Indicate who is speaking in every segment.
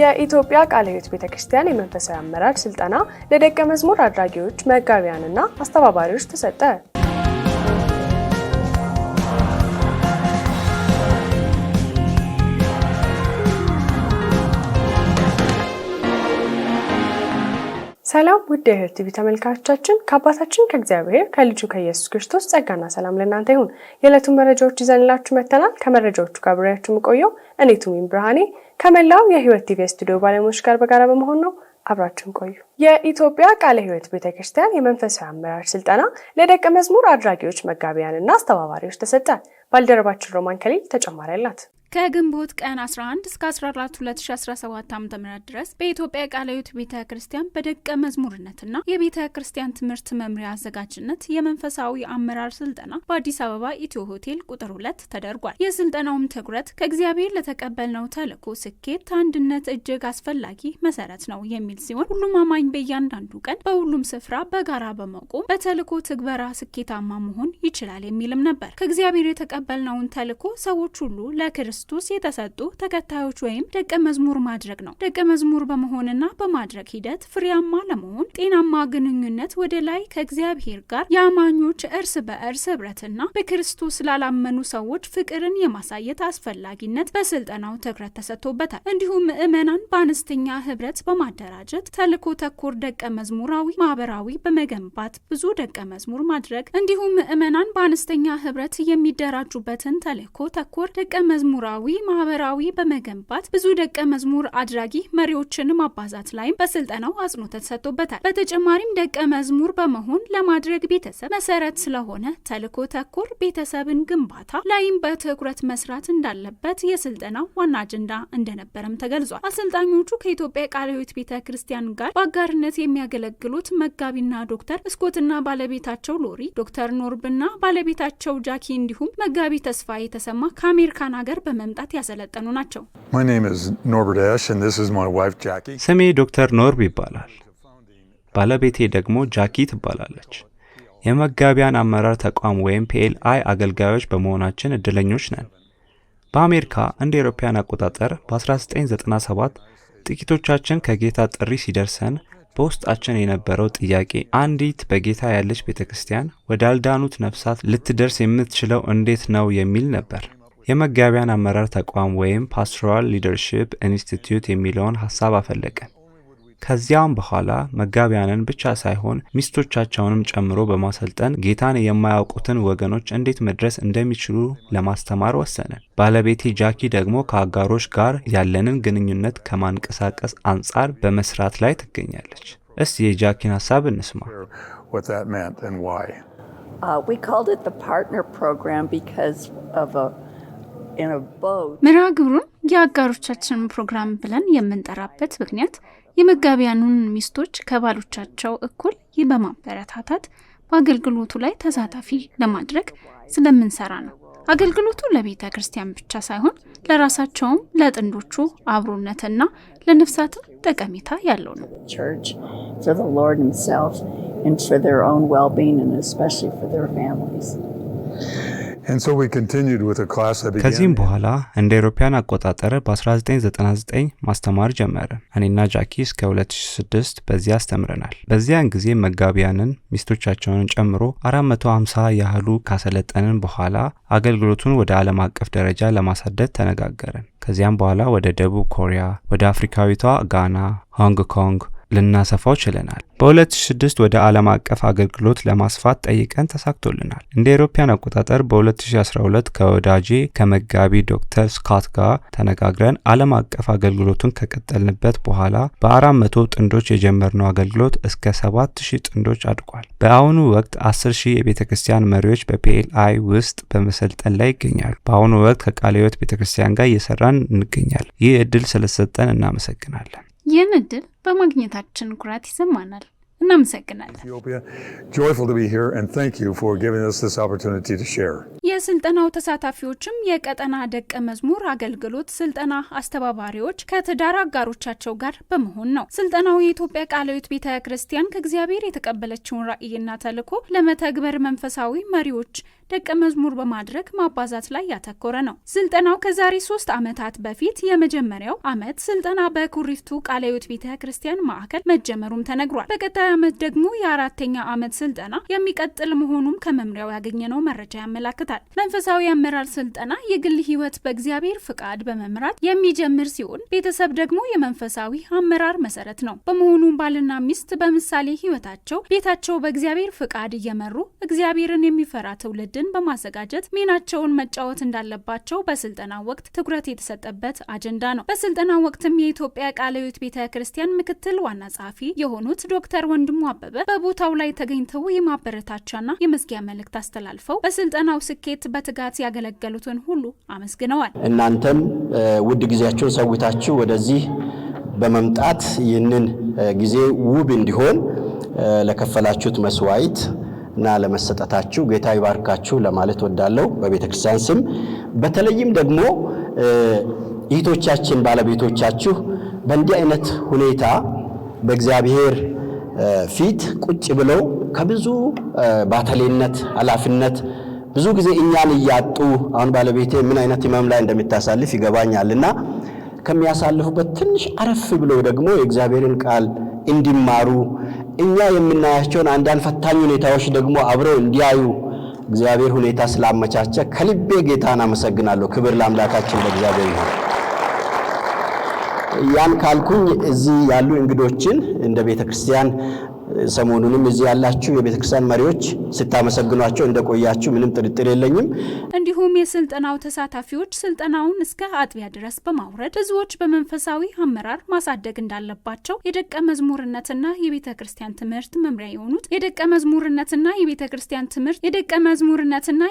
Speaker 1: የኢትዮጵያ ቃለ ሕይወት ቤተክርስቲያን የመንፈሳዊ አመራር ስልጠና ለደቀ መዝሙር አድራጊዎች፣ መጋቢያንና አስተባባሪዎች ተሰጠ። ሰላም ውድ የሕይወት ቲቪ ተመልካቾቻችን፣ ከአባታችን ከእግዚአብሔር ከልጁ ከኢየሱስ ክርስቶስ ጸጋና ሰላም ለእናንተ ይሁን። የዕለቱን መረጃዎች ይዘንላችሁ መጥተናል። ከመረጃዎቹ ጋር አብሬያችሁ የምቆየው እኔ ቱሚን ብርሃኔ ከመላው የሕይወት ቲቪ ስቱዲዮ ባለሙያዎች ጋር በጋራ በመሆን ነው። አብራችሁን ቆዩ። የኢትዮጵያ ቃለ ሕይወት ቤተክርስቲያን የመንፈሳዊ አመራር ስልጠና ለደቀ መዝሙር አድራጊዎች፣ መጋቢያንና አስተባባሪዎች ተሰጠ። ባልደረባችን ሮማን ከሊል ተጨማሪ አላት።
Speaker 2: ከግንቦት ቀን 11 እስከ 14 2017 ዓ.ም ድረስ በኢትዮጵያ ቃለ ሕይወት ቤተክርስቲያን በደቀ መዝሙርነትና የቤተክርስቲያን ትምህርት መምሪያ አዘጋጅነት የመንፈሳዊ አመራር ስልጠና በአዲስ አበባ ኢትዮ ሆቴል ቁጥር 2 ተደርጓል። የስልጠናውም ትኩረት ከእግዚአብሔር ለተቀበልነው ተልእኮ ስኬት አንድነት እጅግ አስፈላጊ መሰረት ነው የሚል ሲሆን ሁሉም አማኝ በእያንዳንዱ ቀን በሁሉም ስፍራ በጋራ በመቆም በተልእኮ ትግበራ ስኬታማ መሆን ይችላል የሚልም ነበር። ከእግዚአብሔር የተቀበልነውን ተልእኮ ሰዎች ሁሉ ለክርስቶስ የተሰጡ ተከታዮች ወይም ደቀ መዝሙር ማድረግ ነው። ደቀ መዝሙር በመሆንና በማድረግ ሂደት ፍሬያማ ለመሆን ጤናማ ግንኙነት ወደ ላይ ከእግዚአብሔር ጋር የአማኞች እርስ በእርስ ህብረትና በክርስቶስ ላላመኑ ሰዎች ፍቅርን የማሳየት አስፈላጊነት በስልጠናው ትኩረት ተሰጥቶበታል። እንዲሁም ምዕመናን በአነስተኛ ህብረት በማደራጀት ተልእኮ ተኮር ደቀ መዝሙራዊ ማህበራዊ በመገንባት ብዙ ደቀ መዝሙር ማድረግ እንዲሁም ምዕመናን በአነስተኛ ህብረት የሚደራጁበትን ተልእኮ ተኮር ደቀ መዝሙራ ማህበራዊ በመገንባት ብዙ ደቀ መዝሙር አድራጊ መሪዎችን ማባዛት ላይም በስልጠናው አጽንዖት ተሰጥቶበታል። በተጨማሪም ደቀ መዝሙር በመሆን ለማድረግ ቤተሰብ መሰረት ስለሆነ ተልእኮ ተኮር ቤተሰብን ግንባታ ላይም በትኩረት መስራት እንዳለበት የስልጠናው ዋና አጀንዳ እንደነበረም ተገልጿል። አሰልጣኞቹ ከኢትዮጵያ ቃለ ሕይወት ቤተክርስቲያን ጋር በአጋርነት የሚያገለግሉት መጋቢና ዶክተር እስኮትና ባለቤታቸው ሎሪ፣ ዶክተር ኖርብና ባለቤታቸው ጃኪ እንዲሁም መጋቢ ተስፋ የተሰማ ከአሜሪካን ሀገር መምጣት ያሰለጠኑ ናቸው።
Speaker 3: ስሜ ዶክተር ኖርብ ይባላል። ባለቤቴ ደግሞ ጃኪ ትባላለች። የመጋቢያን አመራር ተቋም ወይም PLI አገልጋዮች በመሆናችን እድለኞች ነን። በአሜሪካ እንደ አውሮፓውያን አቆጣጠር በ1997 ጥቂቶቻችን ከጌታ ጥሪ ሲደርሰን በውስጣችን የነበረው ጥያቄ አንዲት በጌታ ያለች ቤተክርስቲያን ወዳልዳኑት ነፍሳት ልትደርስ የምትችለው እንዴት ነው የሚል ነበር። የመጋቢያን አመራር ተቋም ወይም ፓስቶራል ሊደርሺፕ ኢንስቲትዩት የሚለውን ሐሳብ አፈለቀን። ከዚያም በኋላ መጋቢያንን ብቻ ሳይሆን ሚስቶቻቸውንም ጨምሮ በማሰልጠን ጌታን የማያውቁትን ወገኖች እንዴት መድረስ እንደሚችሉ ለማስተማር ወሰነን። ባለቤቴ ጃኪ ደግሞ ከአጋሮች ጋር ያለንን ግንኙነት ከማንቀሳቀስ አንጻር በመስራት ላይ ትገኛለች። እስቲ የጃኪን ሐሳብ እንስማ።
Speaker 4: We called it the partner program because of
Speaker 2: መርሃ ግብሩን የአጋሮቻችን ፕሮግራም ብለን የምንጠራበት ምክንያት የመጋቢያኑን ሚስቶች ከባሎቻቸው እኩል በማበረታታት በአገልግሎቱ ላይ ተሳታፊ ለማድረግ ስለምንሰራ ነው። አገልግሎቱ ለቤተ ክርስቲያን ብቻ ሳይሆን ለራሳቸውም ለጥንዶቹ አብሮነትና ለነፍሳት ጠቀሜታ ያለው ነው።
Speaker 4: for the Lord himself and for their own well-being and especially for their families.
Speaker 3: ከዚህም በኋላ እንደ አውሮፓውያን አቆጣጠር በ1999 ማስተማር ጀመርን። እኔና ጃኪ እስከ 2006 በዚያ አስተምረናል። በዚያን ጊዜ መጋቢያንን ሚስቶቻቸውን ጨምሮ 450 ያህሉ ካሰለጠንን በኋላ አገልግሎቱን ወደ ዓለም አቀፍ ደረጃ ለማሳደግ ተነጋገርን። ከዚያም በኋላ ወደ ደቡብ ኮሪያ፣ ወደ አፍሪካዊቷ ጋና፣ ሆንግ ኮንግ ልናሰፋው ችለናል። በ2006 ወደ ዓለም አቀፍ አገልግሎት ለማስፋት ጠይቀን ተሳክቶልናል። እንደ አውሮፓውያን አቆጣጠር በ2012 ከወዳጄ ከመጋቢ ዶክተር ስኮት ጋር ተነጋግረን ዓለም አቀፍ አገልግሎቱን ከቀጠልንበት በኋላ በ400 ጥንዶች የጀመርነው አገልግሎት እስከ 7000 ጥንዶች አድጓል። በአሁኑ ወቅት 10,000 የቤተክርስቲያን መሪዎች በPLI ውስጥ በመሰልጠን ላይ ይገኛሉ። በአሁኑ ወቅት ከቃለ ሕይወት ቤተክርስቲያን ጋር እየሰራን እንገኛለን። ይህ እድል ስለሰጠን እናመሰግናለን።
Speaker 2: ይህን እድል በማግኘታችን ኩራት ይሰማናል። እናመሰግናለን።
Speaker 5: Joyful to be here and thank you for giving us this opportunity to share.
Speaker 2: የስልጠናው ተሳታፊዎችም የቀጠና ደቀ መዝሙር አገልግሎት ስልጠና አስተባባሪዎች ከትዳር አጋሮቻቸው ጋር በመሆን ነው። ስልጠናው የኢትዮጵያ ቃለ ሕይወት ቤተክርስቲያን ከእግዚአብሔር የተቀበለችውን ራዕይና ተልእኮ ለመተግበር መንፈሳዊ መሪዎች ደቀ መዝሙር በማድረግ ማባዛት ላይ ያተኮረ ነው። ስልጠናው ከዛሬ 3 ዓመታት በፊት የመጀመሪያው ዓመት ስልጠና በኩሪፍቱ ቃለ ሕይወት ቤተክርስቲያን ማዕከል መጀመሩም ተነግሯል። በቀጣይ ዓመት ደግሞ የ4ኛ ዓመት ስልጠና የሚቀጥል መሆኑም ከመምሪያው ያገኘነው መረጃ ያመለክታል። መንፈሳዊ አመራር ስልጠና የግል ሕይወት በእግዚአብሔር ፍቃድ በመምራት የሚጀምር ሲሆን ቤተሰብ ደግሞ የመንፈሳዊ አመራር መሰረት ነው። በመሆኑም ባልና ሚስት በምሳሌ ሕይወታቸው ቤታቸው በእግዚአብሔር ፍቃድ እየመሩ እግዚአብሔርን የሚፈራ ትውልድን በማዘጋጀት ሚናቸውን መጫወት እንዳለባቸው በስልጠናው ወቅት ትኩረት የተሰጠበት አጀንዳ ነው። በስልጠናው ወቅትም የኢትዮጵያ ቃለ ሕይወት ቤተክርስቲያን ምክትል ዋና ጸሐፊ የሆኑት ዶክተር ወንድሙ አበበ በቦታው ላይ ተገኝተው የማበረታቻና የመዝጊያ መልእክት አስተላልፈው በስልጠናው ስኬት በትጋት ያገለገሉትን ሁሉ አመስግነዋል።
Speaker 6: እናንተም ውድ ጊዜያችሁን ሰውታችሁ ወደዚህ በመምጣት ይህንን ጊዜ ውብ እንዲሆን ለከፈላችሁት መስዋዕት እና ለመሰጠታችሁ ጌታ ይባርካችሁ ለማለት ወዳለው በቤተክርስቲያን ስም በተለይም ደግሞ እህቶቻችን ባለቤቶቻችሁ በእንዲህ አይነት ሁኔታ በእግዚአብሔር ፊት ቁጭ ብለው ከብዙ ባተሌነት ኃላፊነት ብዙ ጊዜ እኛን እያጡ አሁን ባለቤቴ ምን አይነት ህመም ላይ እንደምታሳልፍ ይገባኛልና ከሚያሳልፉበት ትንሽ አረፍ ብለው ደግሞ የእግዚአብሔርን ቃል እንዲማሩ እኛ የምናያቸውን አንዳንድ ፈታኝ ሁኔታዎች ደግሞ አብረው እንዲያዩ እግዚአብሔር ሁኔታ ስላመቻቸ ከልቤ ጌታን አመሰግናለሁ። ክብር ለአምላካችን ለእግዚአብሔር ይሁን። ያን ካልኩኝ እዚህ ያሉ እንግዶችን እንደ ቤተክርስቲያን ሰሞኑንም እዚህ ያላችሁ የቤተክርስቲያን መሪዎች ስታመሰግኗቸው እንደቆያችሁ ምንም ጥርጥር የለኝም።
Speaker 2: እንዲሁም የስልጠናው ተሳታፊዎች ስልጠናውን እስከ አጥቢያ ድረስ በማውረድ ህዝቦች በመንፈሳዊ አመራር ማሳደግ እንዳለባቸው የደቀ መዝሙርነትና የቤተክርስቲያን ትምህርት መምሪያ የሆኑት የደቀ መዝሙርነትና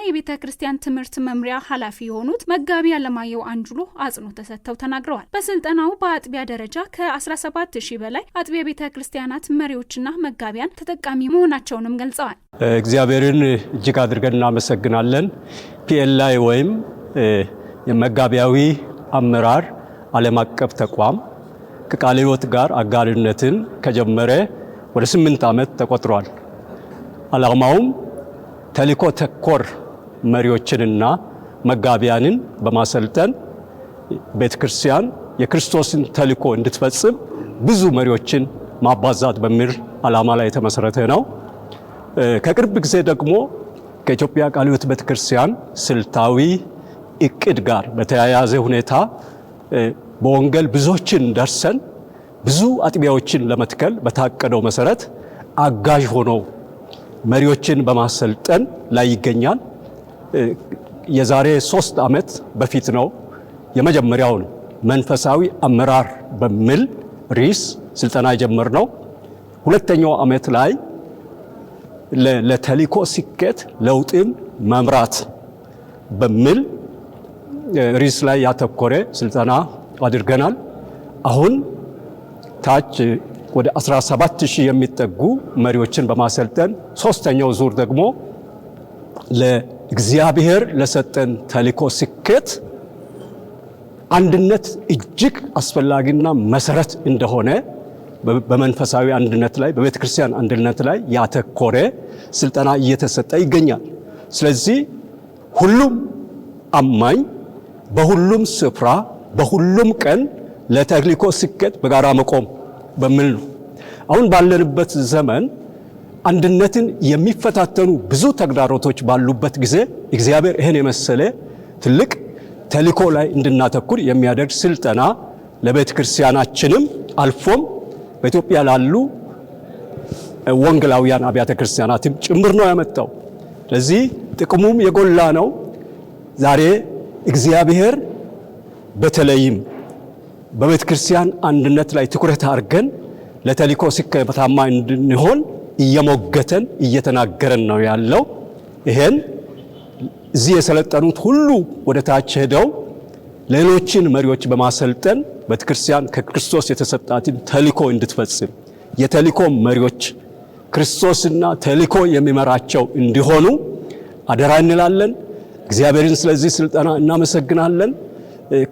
Speaker 2: የቤተክርስቲያን ትምህርት መምሪያ ኃላፊ የሆኑት መጋቢ አለማየሁ አንጁሎ አጽንኦት ተሰጥተው ተናግረዋል። በስልጠናው በአጥቢያ ደረጃ ከ17000 በላይ አጥቢያ ቤተክርስቲያናት መሪዎችና መጋቢያን ተጠቃሚ መሆናቸውንም ገልጸዋል።
Speaker 7: እግዚአብሔርን እጅግ አድርገን እናመሰግናለን። ፒኤልአይ ወይም የመጋቢያዊ አመራር ዓለም አቀፍ ተቋም ከቃለ ሕይወት ጋር አጋርነትን ከጀመረ ወደ 8 ዓመት ተቆጥሯል። ዓላማውም ተልእኮ ተኮር መሪዎችንና መጋቢያንን በማሰልጠን ቤተክርስቲያን የክርስቶስን ተልእኮ እንድትፈጽም ብዙ መሪዎችን ማባዛት በሚል ዓላማ ላይ የተመሰረተ ነው። ከቅርብ ጊዜ ደግሞ ከኢትዮጵያ ቃለ ሕይወት ቤተክርስቲያን ስልታዊ እቅድ ጋር በተያያዘ ሁኔታ በወንጌል ብዙዎችን ደርሰን ብዙ አጥቢያዎችን ለመትከል በታቀደው መሰረት አጋዥ ሆኖ መሪዎችን በማሰልጠን ላይ ይገኛል። የዛሬ 3 ዓመት በፊት ነው የመጀመሪያውን መንፈሳዊ አመራር በሚል ርዕስ ስልጠና የጀመርነው። ሁለተኛው ዓመት ላይ ለተልእኮ ስኬት ለውጥን መምራት በሚል ርዕስ ላይ ያተኮረ ስልጠና አድርገናል። አሁን ታች ወደ 17000 የሚጠጉ መሪዎችን በማሰልጠን ሶስተኛው ዙር ደግሞ ለእግዚአብሔር ለሰጠን ተልእኮ ስኬት አንድነት እጅግ አስፈላጊና መሰረት እንደሆነ በመንፈሳዊ አንድነት ላይ በቤተክርስቲያን አንድነት ላይ ያተኮረ ስልጠና እየተሰጠ ይገኛል። ስለዚህ ሁሉም አማኝ በሁሉም ስፍራ በሁሉም ቀን ለተልእኮ ስኬት በጋራ መቆም በሚል ነው። አሁን ባለንበት ዘመን አንድነትን የሚፈታተኑ ብዙ ተግዳሮቶች ባሉበት ጊዜ እግዚአብሔር ይህን የመሰለ ትልቅ ተልእኮ ላይ እንድናተኩር የሚያደርግ ስልጠና ለቤተክርስቲያናችንም አልፎም በኢትዮጵያ ላሉ ወንጌላውያን አብያተ ክርስቲያናትም ጭምር ነው ያመጣው። ስለዚህ ጥቅሙም የጎላ ነው። ዛሬ እግዚአብሔር በተለይም በቤተክርስቲያን አንድነት ላይ ትኩረት አድርገን ለተልእኮ ስኬታማ እንድንሆን እየሞገተን እየተናገረን ነው ያለው። ይሄን እዚህ የሰለጠኑት ሁሉ ወደ ታች ሄደው ሌሎችን መሪዎች በማሰልጠን ቤተክርስቲያን ከክርስቶስ የተሰጣትን ተልእኮ እንድትፈጽም የተልእኮ መሪዎች ክርስቶስና ተልእኮ የሚመራቸው እንዲሆኑ አደራ እንላለን። እግዚአብሔርን ስለዚህ ስልጠና እናመሰግናለን።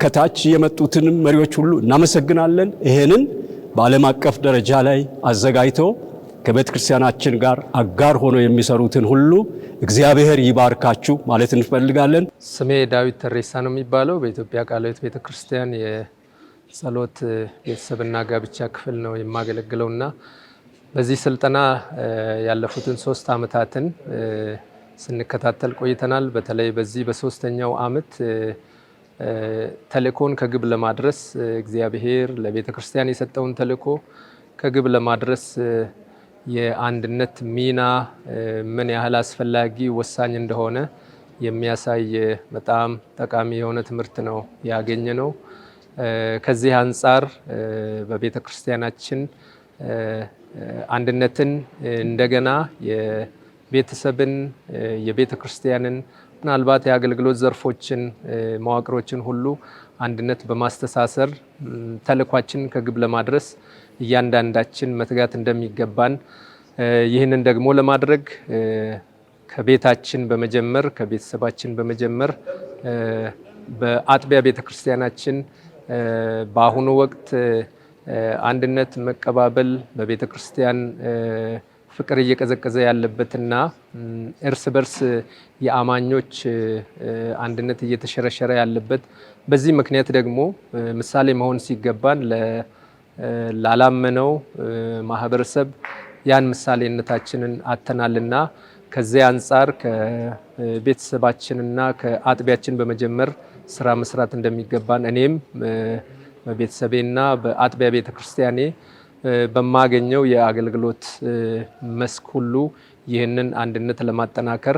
Speaker 7: ከታች የመጡትን መሪዎች ሁሉ እናመሰግናለን። ይሄንን በዓለም አቀፍ ደረጃ ላይ አዘጋጅቶ ከቤተ ክርስቲያናችን ጋር አጋር ሆኖ የሚሰሩትን ሁሉ እግዚአብሔር ይባርካችሁ ማለት እንፈልጋለን።
Speaker 8: ስሜ ዳዊት ተሬሳ ነው የሚባለው። በኢትዮጵያ ቃለ ሕይወት ቤተክርስቲያን የጸሎት ቤተሰብና ጋብቻ ክፍል ነው የማገለግለውና በዚህ ስልጠና ያለፉትን 3 ዓመታትን ስንከታተል ቆይተናል። በተለይ በዚህ በ3ኛው ዓመት ተልእኮን ከግብ ለማድረስ እግዚአብሔር ለቤተክርስቲያን የሰጠውን ተልእኮ ከግብ ለማድረስ የአንድነት ሚና ምን ያህል አስፈላጊ ወሳኝ እንደሆነ የሚያሳይ በጣም ጠቃሚ የሆነ ትምህርት ነው ያገኘ ነው። ከዚህ አንጻር በቤተክርስቲያናችን አንድነትን እንደገና የቤተሰብን የቤተክርስቲያንን ምናልባት የአገልግሎት ዘርፎችን መዋቅሮችን ሁሉ አንድነት በማስተሳሰር ተልእኳችን ከግብ ለማድረስ እያንዳንዳችን መትጋት እንደሚገባን ይህንን ደግሞ ለማድረግ ከቤታችን በመጀመር ከቤተሰባችን በመጀመር በአጥቢያ ቤተክርስቲያናችን በአሁኑ ወቅት አንድነት መቀባበል በቤተክርስቲያን ፍቅር እየቀዘቀዘ ያለበትና እርስ በርስ የአማኞች አንድነት እየተሸረሸረ ያለበት በዚህ ምክንያት ደግሞ ምሳሌ መሆን ሲገባን ላላመነው ማህበረሰብ ያን ምሳሌነታችንን አተናልና ከዚህ አንጻር ከቤተሰባችንና ከአጥቢያችን በመጀመር ስራ መስራት እንደሚገባን እኔም በቤተሰቤና በአጥቢያ ቤተክርስቲያኔ በማገኘው የአገልግሎት መስክ ሁሉ ይህንን አንድነት ለማጠናከር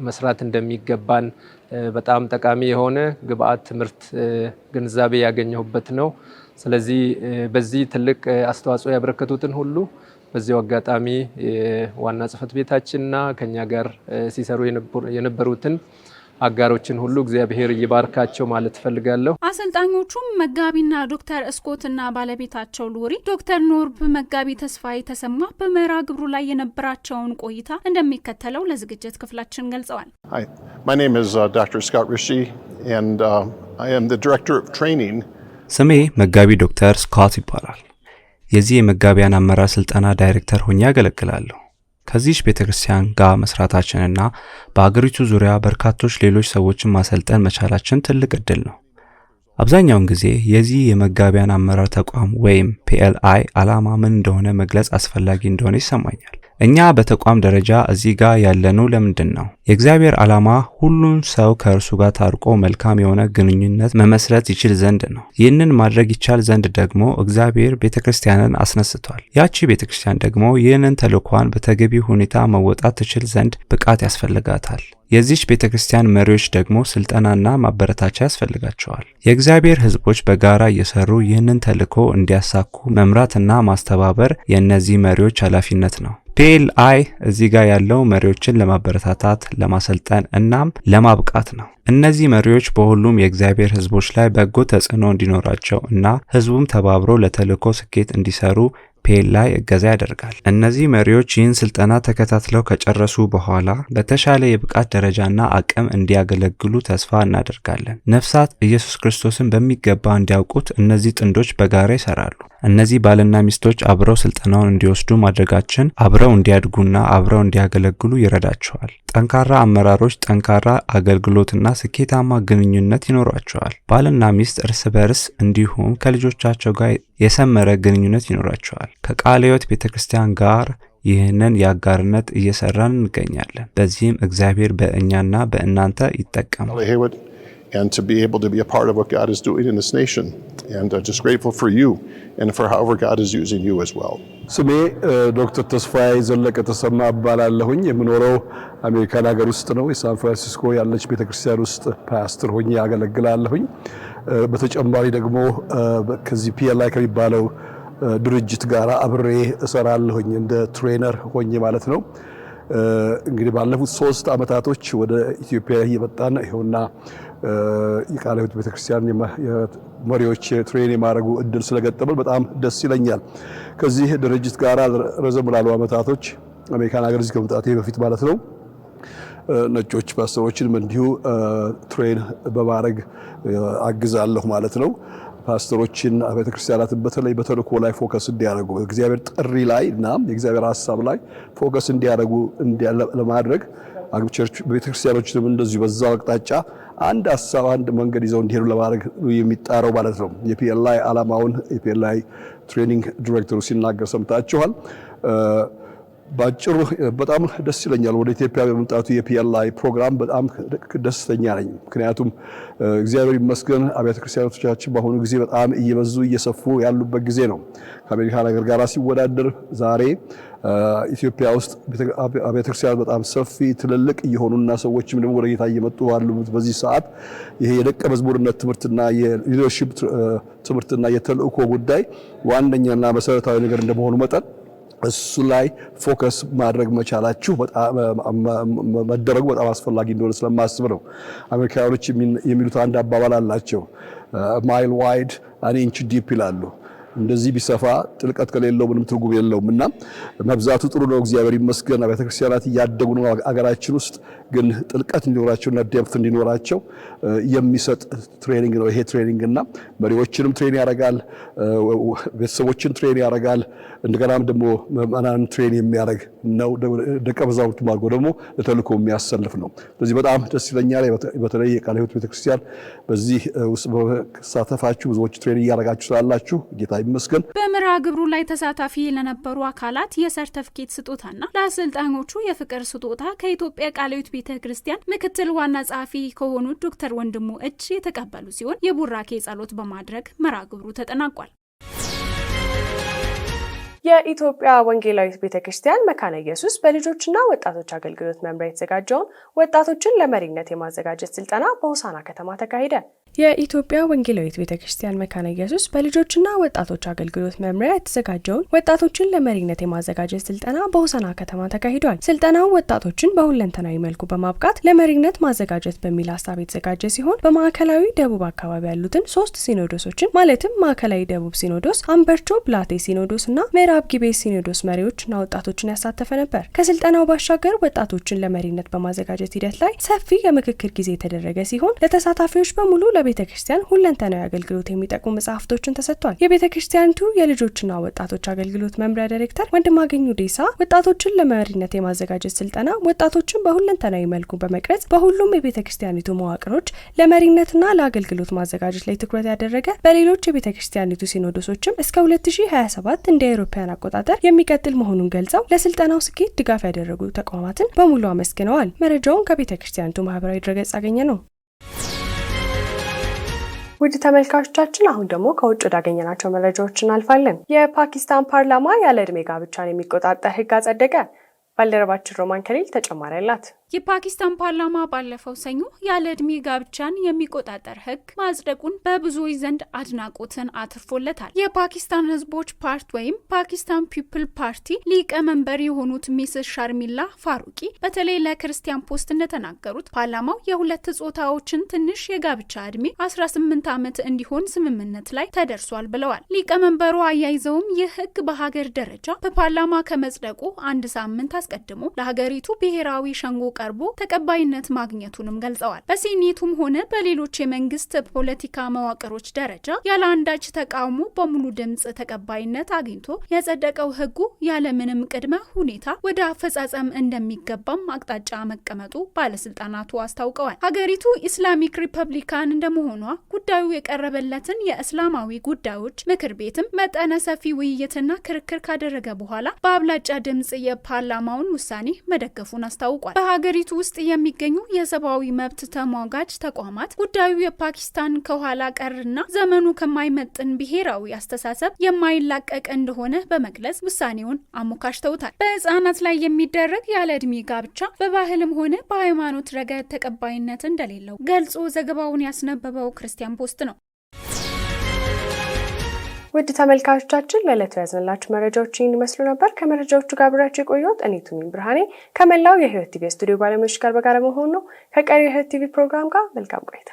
Speaker 8: መስራት እንደሚገባን በጣም ጠቃሚ የሆነ ግብአት ትምህርት ግንዛቤ ያገኘሁበት ነው። ስለዚህ በዚህ ትልቅ አስተዋጽኦ ያበረከቱትን ሁሉ በዚሁ አጋጣሚ ዋና ጽሕፈት ቤታችንና ከኛ ጋር ሲሰሩ የነበሩትን አጋሮችን ሁሉ እግዚአብሔር ይባርካቸው ማለት ፈልጋለሁ።
Speaker 2: አሰልጣኞቹም መጋቢና ዶክተር እስኮትና ባለቤታቸው ሉሪ ዶክተር ኖርብ መጋቢ ተስፋዬ ተሰማ በመርሃ ግብሩ ላይ የነበራቸውን ቆይታ እንደሚከተለው ለዝግጅት ክፍላችን ገልጸዋል።
Speaker 9: Hi, my name is Dr. Scott Rishi and I am the Director of Training.
Speaker 3: ስሜ መጋቢ ዶክተር ስኮት ይባላል። የዚህ የመጋቢያን አመራር ስልጠና ዳይሬክተር ሆኜ ያገለግላለሁ። ከዚህ ቤተክርስቲያን ጋር መስራታችንና በአገሪቱ ዙሪያ በርካቶች ሌሎች ሰዎችን ማሰልጠን መቻላችን ትልቅ እድል ነው። አብዛኛውን ጊዜ የዚህ የመጋቢያን አመራር ተቋም ወይም PLI ዓላማ ምን እንደሆነ መግለጽ አስፈላጊ እንደሆነ ይሰማኛል። እኛ በተቋም ደረጃ እዚህ ጋር ያለነው ለምንድን ነው? የእግዚአብሔር ዓላማ ሁሉም ሰው ከእርሱ ጋር ታርቆ መልካም የሆነ ግንኙነት መመስረት ይችል ዘንድ ነው። ይህንን ማድረግ ይቻል ዘንድ ደግሞ እግዚአብሔር ቤተክርስቲያንን አስነስቷል። ያቺ ቤተክርስቲያን ደግሞ ይህንን ተልእኳን በተገቢ ሁኔታ መወጣት ትችል ዘንድ ብቃት ያስፈልጋታል። የዚች ቤተክርስቲያን መሪዎች ደግሞ ስልጠናና ማበረታቻ ያስፈልጋቸዋል። የእግዚአብሔር ሕዝቦች በጋራ እየሰሩ ይህንን ተልእኮ እንዲያሳኩ መምራትና ማስተባበር የእነዚህ መሪዎች ኃላፊነት ነው። PLI እዚህ ጋር ያለው መሪዎችን ለማበረታታት፣ ለማሰልጠን እናም ለማብቃት ነው። እነዚህ መሪዎች በሁሉም የእግዚአብሔር ሕዝቦች ላይ በጎ ተጽዕኖ እንዲኖራቸው እና ሕዝቡም ተባብሮ ለተልእኮ ስኬት እንዲሰሩ PLI እገዛ ያደርጋል። እነዚህ መሪዎች ይህን ስልጠና ተከታትለው ከጨረሱ በኋላ በተሻለ የብቃት ደረጃና አቅም እንዲያገለግሉ ተስፋ እናደርጋለን። ነፍሳት ኢየሱስ ክርስቶስን በሚገባ እንዲያውቁት እነዚህ ጥንዶች በጋራ ይሰራሉ። እነዚህ ባልና ሚስቶች አብረው ስልጠናውን እንዲወስዱ ማድረጋችን አብረው እንዲያድጉና አብረው እንዲያገለግሉ ይረዳቸዋል። ጠንካራ አመራሮች ጠንካራ አገልግሎትና ስኬታማ ግንኙነት ይኖራቸዋል። ባልና ሚስት እርስ በርስ እንዲሁም ከልጆቻቸው ጋር የሰመረ ግንኙነት ይኖራቸዋል። ከቃለ ሕይወት ቤተክርስቲያን ጋር ይህንን የአጋርነት እየሰራን እንገኛለን። በዚህም እግዚአብሔር በእኛና በእናንተ ይጠቀማል።
Speaker 9: And to be able to be a part of what God is doing in this nation. And just grateful for you and for however God is using you as well.
Speaker 5: ስሜ ዶክተር ተስፋዬ ዘለቀ ተሰማ እባላለሁኝ። የምኖረው አሜሪካን ሀገር ውስጥ ነው። የሳን ፍራንሲስኮ ያለች ቤተክርስቲያን ውስጥ ፓስተር ሆኜ ያገለግላለሁኝ። በተጨማሪ ደግሞ ከዚህ PLI ከሚባለው ድርጅት ጋር አብሬ እሰራለሁኝ እንደ ትሬነር ሆኜ ማለት ነው። እንግዲህ ባለፉት 3 ዓመታቶች ወደ ኢትዮጵያ እየመጣን ይኸውና የቃለ ሕይወት ቤተክርስቲያን መሪዎች ትሬን የማድረጉ እድል ስለገጠመን በጣም ደስ ይለኛል። ከዚህ ድርጅት ጋር ረዘም ላሉ ዓመታቶች አሜሪካን ሀገር እዚህ ከመምጣቴ በፊት ማለት ነው ነጮች ፓስተሮችንም እንዲሁ ትሬን በማድረግ አግዛለሁ ማለት ነው። ፓስተሮችን ቤተክርስቲያናትን በተለይ በተልእኮ ላይ ፎከስ እንዲያደርጉ እግዚአብሔር ጥሪ ላይ እና የእግዚአብሔር ሐሳብ ላይ ፎከስ እንዲያደርጉ ለማድረግ ቸርች ቤተክርስቲያኖችንም እንደዚሁ በዛው አቅጣጫ አንድ ሐሳብ አንድ መንገድ ይዘው እንዲሄዱ ለማድረግ የሚጣረው ማለት ነው። የፒኤልአይ ዓላማውን የፒኤልአይ ትሬኒንግ ዳይሬክተሩ ሲናገር ሰምታችኋል። ባጭሩ በጣም ደስ ይለኛል ወደ ኢትዮጵያ በመምጣቱ የፒኤልአይ ፕሮግራም በጣም ደስተኛ ነኝ። ምክንያቱም እግዚአብሔር ይመስገን አብያተ ክርስቲያኖቻችን በአሁኑ ጊዜ በጣም እየበዙ እየሰፉ ያሉበት ጊዜ ነው። ከአሜሪካ ነገር ጋር ሲወዳደር ዛሬ ኢትዮጵያ ውስጥ አብያተ ክርስቲያናት በጣም ሰፊ ትልልቅ እየሆኑና ሰዎችም ደግሞ ወደ ጌታ እየመጡ ባሉበት በዚህ ሰዓት ይሄ የደቀ መዝሙርነት ትምህርትና የሊደርሺፕ ትምህርትና የተልእኮ ጉዳይ ዋነኛና መሰረታዊ ነገር እንደመሆኑ መጠን እሱ ላይ ፎከስ ማድረግ መቻላችሁ መደረጉ በጣም አስፈላጊ እንደሆነ ስለማስብ ነው። አሜሪካኖች የሚሉት አንድ አባባል አላቸው። ማይል ዋይድ አን ኢንች ዲፕ ይላሉ። እንደዚህ ቢሰፋ ጥልቀት ከሌለው ምንም ትርጉም የለውምና መብዛቱ ጥሩ ነው። እግዚአብሔር ይመስገን አብያተ ክርስቲያናት እያደጉ ነው አገራችን ውስጥ። ግን ጥልቀት እንዲኖራቸውና ዴፕት እንዲኖራቸው የሚሰጥ ትሬኒንግ ነው ይሄ ትሬኒንግ እና መሪዎችንም ትሬን ያደርጋል፣ ቤተሰቦችን ትሬን ያደርጋል፣ እንደገናም ደግሞ ምዕመናንን ትሬን የሚያደርግ ነው። ደቀ መዛሙርት ማርጎ ደግሞ ለተልእኮ የሚያሰልፍ ነው። ስለዚህ በጣም ደስ ይለኛል። በተለይ የቃለ ሕይወት ቤተክርስቲያን በዚህ ውስጥ በመሳተፋችሁ ብዙዎች ትሬን እያደረጋችሁ ስላላችሁ ጌታ ይመስገን።
Speaker 2: በመርሃ ግብሩ ላይ ተሳታፊ ለነበሩ አካላት የሰርተፊኬት ስጦታና ለአሰልጣኞቹ የፍቅር ስጦታ ከኢትዮጵያ ቃለ ሕይወት ቤተክርስቲያን ምክትል ዋና ጸሐፊ ከሆኑ ዶክተር ወንድሙ እጅ የተቀበሉ ሲሆን የቡራኬ ጸሎት በማድረግ መርሃ ግብሩ ተጠናቋል።
Speaker 1: የኢትዮጵያ ወንጌላዊት ቤተክርስቲያን መካነ ኢየሱስ በልጆችና ወጣቶች አገልግሎት መምሪያ የተዘጋጀውን ወጣቶችን ለመሪነት የማዘጋጀት ስልጠና በሆሳና ከተማ ተካሄደ። የኢትዮጵያ ወንጌላዊት ቤተክርስቲያን መካነ ኢየሱስ በልጆችና ወጣቶች አገልግሎት መምሪያ የተዘጋጀውን ወጣቶችን ለመሪነት የማዘጋጀት ስልጠና በሆሳና ከተማ ተካሂዷል። ስልጠናው ወጣቶችን በሁለንተናዊ መልኩ በማብቃት ለመሪነት ማዘጋጀት በሚል ሀሳብ የተዘጋጀ ሲሆን በማዕከላዊ ደቡብ አካባቢ ያሉትን 3 ሲኖዶሶችን ማለትም ማዕከላዊ ደቡብ ሲኖዶስ፣ አምበርቾ ብላቴ ሲኖዶስ እና ምዕራብ ጊቤ ሲኖዶስ መሪዎችና ወጣቶችን ያሳተፈ ነበር። ከስልጠናው ባሻገር ወጣቶችን ለመሪነት በማዘጋጀት ሂደት ላይ ሰፊ የምክክር ጊዜ የተደረገ ሲሆን ለተሳታፊዎች በሙሉ ለቤተክርስቲያን ሁለንተናዊ አገልግሎት የሚጠቅሙ መጽሐፍቶችን ተሰጥቷል። የቤተክርስቲያኒቱ የልጆችና ወጣቶች አገልግሎት መምሪያ ዳይሬክተር ወንድማገኙ ዴሳ ወጣቶችን ለመሪነት የማዘጋጀት ስልጠና ወጣቶችን በሁለንተናዊ መልኩ በመቅረጽ በሁሉም የቤተክርስቲያኒቱ መዋቅሮች ለመሪነትና ለአገልግሎት ማዘጋጀት ላይ ትኩረት ያደረገ በሌሎች የቤተክርስቲያኒቱ ሲኖዶሶችም እስከ 2027 እንደ አውሮፓውያን አቆጣጠር የሚቀጥል መሆኑን ገልጸው ለስልጠናው ስኬት ድጋፍ ያደረጉ ተቋማትን በሙሉ አመስግነዋል። መረጃውን ከቤተክርስቲያኒቱ ማህበራዊ ድረገጽ አገኘ ነው። ውድ ተመልካቾቻችን አሁን ደግሞ ከውጭ ወዳገኘናቸው መረጃዎች እናልፋለን። የፓኪስታን ፓርላማ ያለ ዕድሜ ጋብቻን የሚቆጣጠር ሕግ አጸደቀ። ባልደረባችን ሮማን ከሊል ተጨማሪ አላት።
Speaker 2: የፓኪስታን ፓርላማ ባለፈው ሰኞ ያለ ዕድሜ ጋብቻን የሚቆጣጠር ሕግ ማጽደቁን በብዙዎች ዘንድ አድናቆትን አትርፎለታል። የፓኪስታን ህዝቦች ፓርቲ ወይም ፓኪስታን ፒፕል ፓርቲ ሊቀመንበር የሆኑት ሚስስ ሻርሚላ ፋሩቂ በተለይ ለክርስቲያን ፖስት እንደተናገሩት ፓርላማው የሁለት ጾታዎችን ትንሽ የጋብቻ ዕድሜ 18 ዓመት እንዲሆን ስምምነት ላይ ተደርሷል ብለዋል። ሊቀመንበሩ አያይዘውም ይህ ሕግ በሀገር ደረጃ በፓርላማ ከመጽደቁ አንድ ሳምንት አስቀድሞ ለሀገሪቱ ብሔራዊ ሸንጎ ቀርቦ ተቀባይነት ማግኘቱንም ገልጸዋል። በሴኔቱም ሆነ በሌሎች የመንግስት ፖለቲካ መዋቅሮች ደረጃ ያለ አንዳች ተቃውሞ በሙሉ ድምጽ ተቀባይነት አግኝቶ የጸደቀው ሕጉ ያለምንም ቅድመ ሁኔታ ወደ አፈጻጸም እንደሚገባም አቅጣጫ መቀመጡ ባለስልጣናቱ አስታውቀዋል። ሀገሪቱ ኢስላሚክ ሪፐብሊካን እንደመሆኗ ጉዳዩ የቀረበለትን የእስላማዊ ጉዳዮች ምክር ቤትም መጠነ ሰፊ ውይይትና ክርክር ካደረገ በኋላ በአብላጫ ድምጽ የፓርላማውን ውሳኔ መደገፉን አስታውቋል። በሀገሪቱ ውስጥ የሚገኙ የሰብአዊ መብት ተሟጋች ተቋማት ጉዳዩ የፓኪስታን ከኋላ ቀርና ዘመኑ ከማይመጥን ብሔራዊ አስተሳሰብ የማይላቀቅ እንደሆነ በመግለጽ ውሳኔውን አሞካሽተውታል። በህፃናት ላይ የሚደረግ ያለ ዕድሜ ጋብቻ በባህልም ሆነ በሃይማኖት ረገድ ተቀባይነት እንደሌለው ገልጾ ዘገባውን ያስነበበው ክርስቲያን ፖስት ነው።
Speaker 1: ውድ ተመልካቾቻችን ለዕለቱ ያዝንላችሁ መረጃዎች ይመስሉ ነበር። ከመረጃዎቹ ጋር አብራችሁ የቆየሁት እኔ ቱሚን ብርሃኔ ከመላው የህይወት ቲቪ ስቱዲዮ ባለሙያዎች ጋር በጋራ መሆን ነው። ከቀሪው የህይወት ቲቪ ፕሮግራም ጋር መልካም ቆይታ